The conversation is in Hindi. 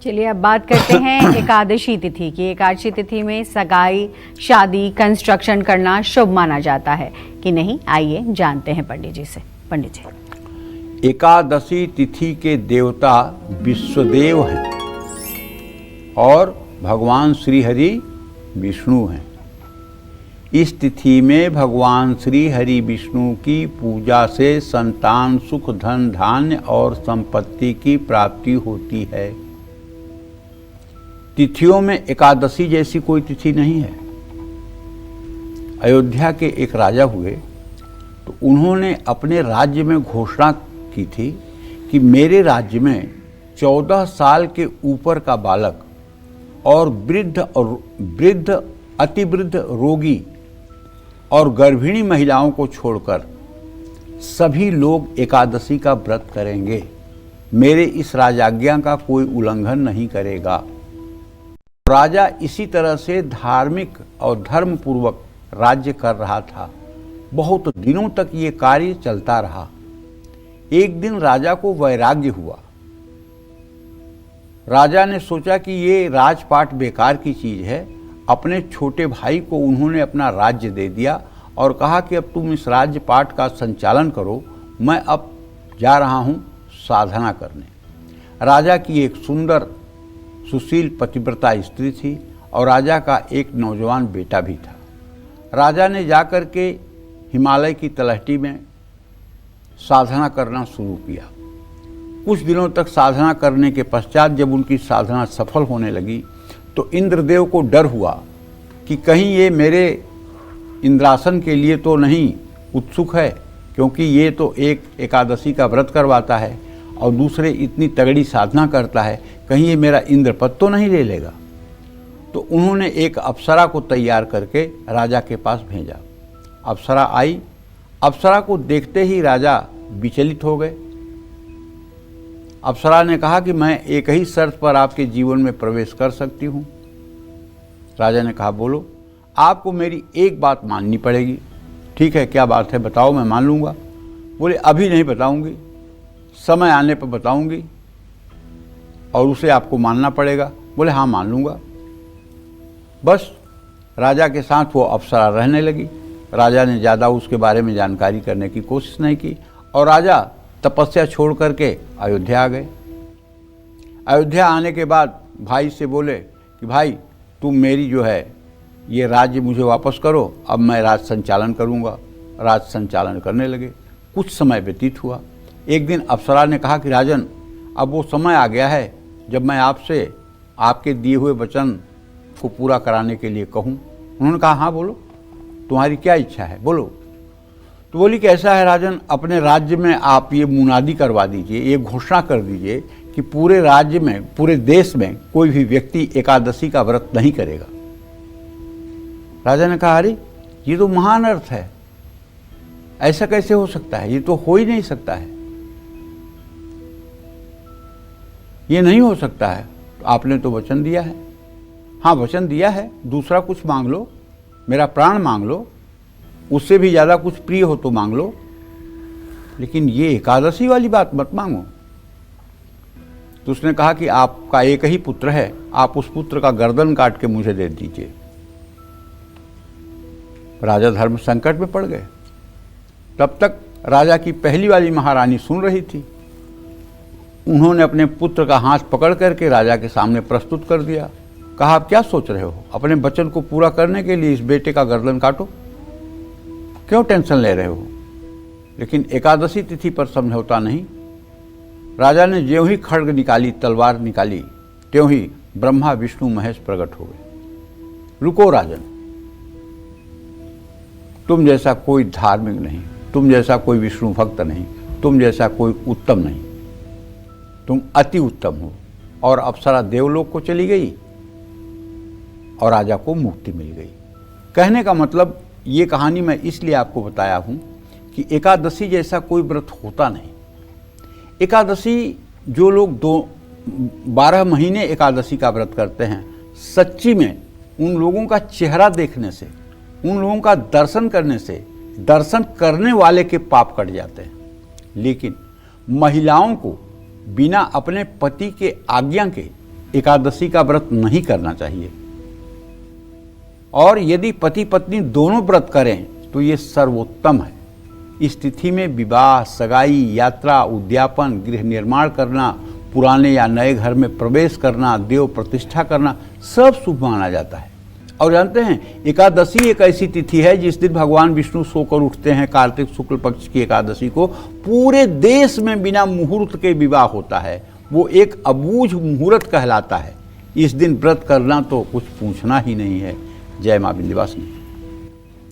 चलिए अब बात करते हैं एकादशी तिथि की। एकादशी तिथि में सगाई, शादी, कंस्ट्रक्शन करना शुभ माना जाता है कि नहीं, आइए जानते हैं पंडित जी से। पंडित जी, एकादशी तिथि के देवता विश्वदेव हैं और भगवान श्री हरि विष्णु हैं। इस तिथि में भगवान श्री हरि विष्णु की पूजा से संतान, सुख, धन, धान्य और संपत्ति की प्राप्ति होती है। तिथियों में एकादशी जैसी कोई तिथि नहीं है। अयोध्या के एक राजा हुए तो उन्होंने अपने राज्य में घोषणा की थी कि मेरे राज्य में 14 साल के ऊपर का बालक और वृद्ध, अतिवृद्ध, रोगी और गर्भिणी महिलाओं को छोड़कर सभी लोग एकादशी का व्रत करेंगे। मेरे इस राजाज्ञा का कोई उल्लंघन नहीं करेगा। राजा इसी तरह से धार्मिक और धर्मपूर्वक राज्य कर रहा था। बहुत दिनों तक ये कार्य चलता रहा। एक दिन राजा को वैराग्य हुआ। राजा ने सोचा कि ये राजपाट बेकार की चीज है। अपने छोटे भाई को उन्होंने अपना राज्य दे दिया और कहा कि अब तुम इस राज्यपाट का संचालन करो, मैं अब जा रहा हूं साधना करने। राजा की एक सुंदर सुशील पतिव्रता स्त्री थी और राजा का एक नौजवान बेटा भी था। राजा ने जाकर के हिमालय की तलहटी में साधना करना शुरू किया। कुछ दिनों तक साधना करने के पश्चात जब उनकी साधना सफल होने लगी तो इंद्रदेव को डर हुआ कि कहीं ये मेरे इंद्रासन के लिए तो नहीं उत्सुक है, क्योंकि ये तो एक एकादशी का व्रत करवाता है और दूसरे इतनी तगड़ी साधना करता है, कहीं ये मेरा इंद्रपद तो नहीं ले लेगा। तो उन्होंने एक अप्सरा को तैयार करके राजा के पास भेजा। अप्सरा आई। अप्सरा को देखते ही राजा विचलित हो गए। अप्सरा ने कहा कि मैं एक ही शर्त पर आपके जीवन में प्रवेश कर सकती हूँ। राजा ने कहा बोलो, आपको मेरी एक बात माननी पड़ेगी। ठीक है, क्या बात है बताओ, मैं मान लूँगा। बोले अभी नहीं बताऊँगी, समय आने पर बताऊँगी और उसे आपको मानना पड़ेगा। बोले हाँ मान लूँगा। बस राजा के साथ वो अप्सरा रहने लगी। राजा ने ज़्यादा उसके बारे में जानकारी करने की कोशिश नहीं की और राजा तपस्या छोड़ करके अयोध्या आ गए। अयोध्या आने के बाद भाई से बोले कि भाई तुम मेरी जो है ये राज्य मुझे वापस करो, अब मैं राज संचालन करूँगा। राज संचालन करने लगे। कुछ समय व्यतीत हुआ। एक दिन अप्सरा ने कहा कि राजन, अब वो समय आ गया है जब मैं आपसे आपके दिए हुए वचन को पूरा कराने के लिए कहूँ। उन्होंने कहा हाँ बोलो, तुम्हारी क्या इच्छा है, बोलो। तो बोली कि ऐसा है राजन, अपने राज्य में आप ये मुनादी करवा दीजिए, ये घोषणा कर दीजिए कि पूरे राज्य में, पूरे देश में कोई भी व्यक्ति एकादशी का व्रत नहीं करेगा। राजा ने कहा अरे ये तो महान अर्थ है, ऐसा कैसे हो सकता है, ये तो हो ही नहीं सकता है, ये नहीं हो सकता है। तो आपने तो वचन दिया है। हाँ वचन दिया है, दूसरा कुछ मांग लो, मेरा प्राण मांग लो, उससे भी ज़्यादा कुछ प्रिय हो तो मांग लो, लेकिन ये एकादशी वाली बात मत मांगो। तो उसने कहा कि आपका एक ही पुत्र है, आप उस पुत्र का गर्दन काट के मुझे दे दीजिए। राजा धर्म संकट में पड़ गए। तब तक राजा की पहली वाली महारानी सुन रही थी। उन्होंने अपने पुत्र का हाथ पकड़ करके राजा के सामने प्रस्तुत कर दिया। कहा आप क्या सोच रहे हो, अपने वचन को पूरा करने के लिए इस बेटे का गर्दन काटो, क्यों टेंशन ले रहे हो। लेकिन एकादशी तिथि पर समझौता नहीं। राजा ने ज्यों ही खड्ग निकाली, तलवार निकाली, त्यों ही ब्रह्मा विष्णु महेश प्रकट हो गए। रुको राजन, तुम जैसा कोई धार्मिक नहीं, तुम जैसा कोई विष्णु भक्त नहीं, तुम जैसा कोई उत्तम नहीं, तुम अति उत्तम हो। और अप्सरा देवलोक को चली गई और राजा को मुक्ति मिल गई। कहने का मतलब ये कहानी मैं इसलिए आपको बताया हूँ कि एकादशी जैसा कोई व्रत होता नहीं। एकादशी जो लोग 12 महीने एकादशी का व्रत करते हैं, सच्ची में उन लोगों का चेहरा देखने से, उन लोगों का दर्शन करने से दर्शन करने वाले के पाप कट जाते हैं। लेकिन महिलाओं को बिना अपने पति के आज्ञा के एकादशी का व्रत नहीं करना चाहिए। और यदि पति पत्नी दोनों व्रत करें तो ये सर्वोत्तम है। इस तिथि में विवाह, सगाई, यात्रा, उद्यापन, गृह निर्माण करना, पुराने या नए घर में प्रवेश करना, देव प्रतिष्ठा करना सब शुभ माना जाता है। और जानते हैं, एकादशी एक ऐसी तिथि है जिस दिन भगवान विष्णु सोकर उठते हैं। कार्तिक शुक्ल पक्ष की एकादशी को पूरे देश में बिना मुहूर्त के विवाह होता है। वो एक अबूझ मुहूर्त कहलाता है। इस दिन व्रत करना तो कुछ पूछना ही नहीं है। जय मां विंध्यवासिनी।